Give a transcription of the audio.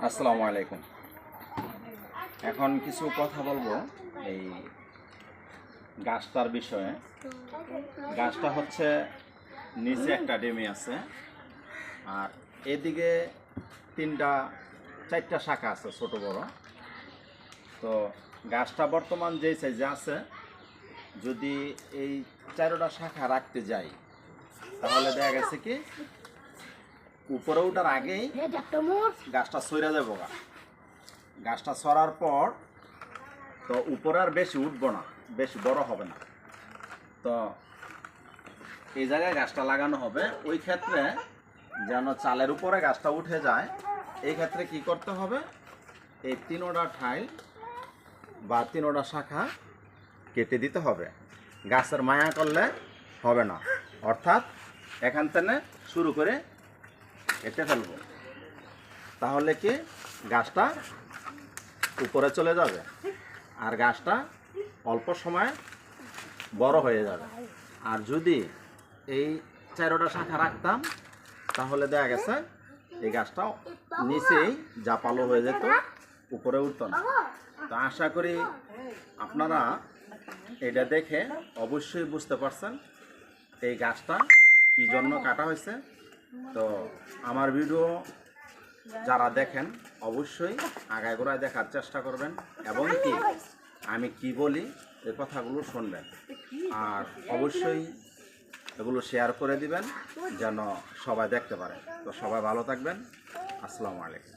আসসালামু আলাইকুম। এখন কিছু কথা বলবো এই গাছটার বিষয়ে। গাছটা হচ্ছে নিচে একটা ডিমি আছে, আর এদিকে চারটা শাখা আছে ছোট বড়। তো গাছটা বর্তমান যেই সাইজে আছে, যদি এই 4টা শাখা রাখতে যাই তাহলে দেখা গেছে কি উপরে ওঠার আগেই গাছটা সইরা যাবো। গাছটা ছড়ার পর তো উপরে আর বেশি উঠবো না, বেশি বড় হবে না। তো এই জায়গায় গাছটা লাগানো হবে। ওই ক্ষেত্রে যেন চালের উপরে গাছটা উঠে যায়, এই ক্ষেত্রে কি করতে হবে, এই 3টা ঠাই বা 3টা শাখা কেটে দিতে হবে। গাছের মায়া করলে হবে না, অর্থাৎ এখান থেকে শুরু করে কেটে ফেলবো, তাহলে কি গাছটা উপরে চলে যাবে আর গাছটা অল্প সময় বড় হয়ে যাবে। আর যদি এই 4টা শাখা রাখতাম তাহলে দেখা গেছে এই গাছটা নিচেই জাপালো হয়ে যেত, উপরে উঠতো না। তো আশা করি আপনারা এটা দেখে অবশ্যই বুঝতে পারছেন এই গাছটা কী জন্য কাটা হয়েছে। তো আমার ভিডিও যারা দেখেন অবশ্যই আগায় গোড়ায় দেখার চেষ্টা করবেন, এবং কি আমি কি বলি এই কথাগুলো শুনবেন, আর অবশ্যই এগুলো শেয়ার করে দিবেন যেন সবাই দেখতে পারে। তো সবাই ভালো থাকবেন। আসসালামু আলাইকুম।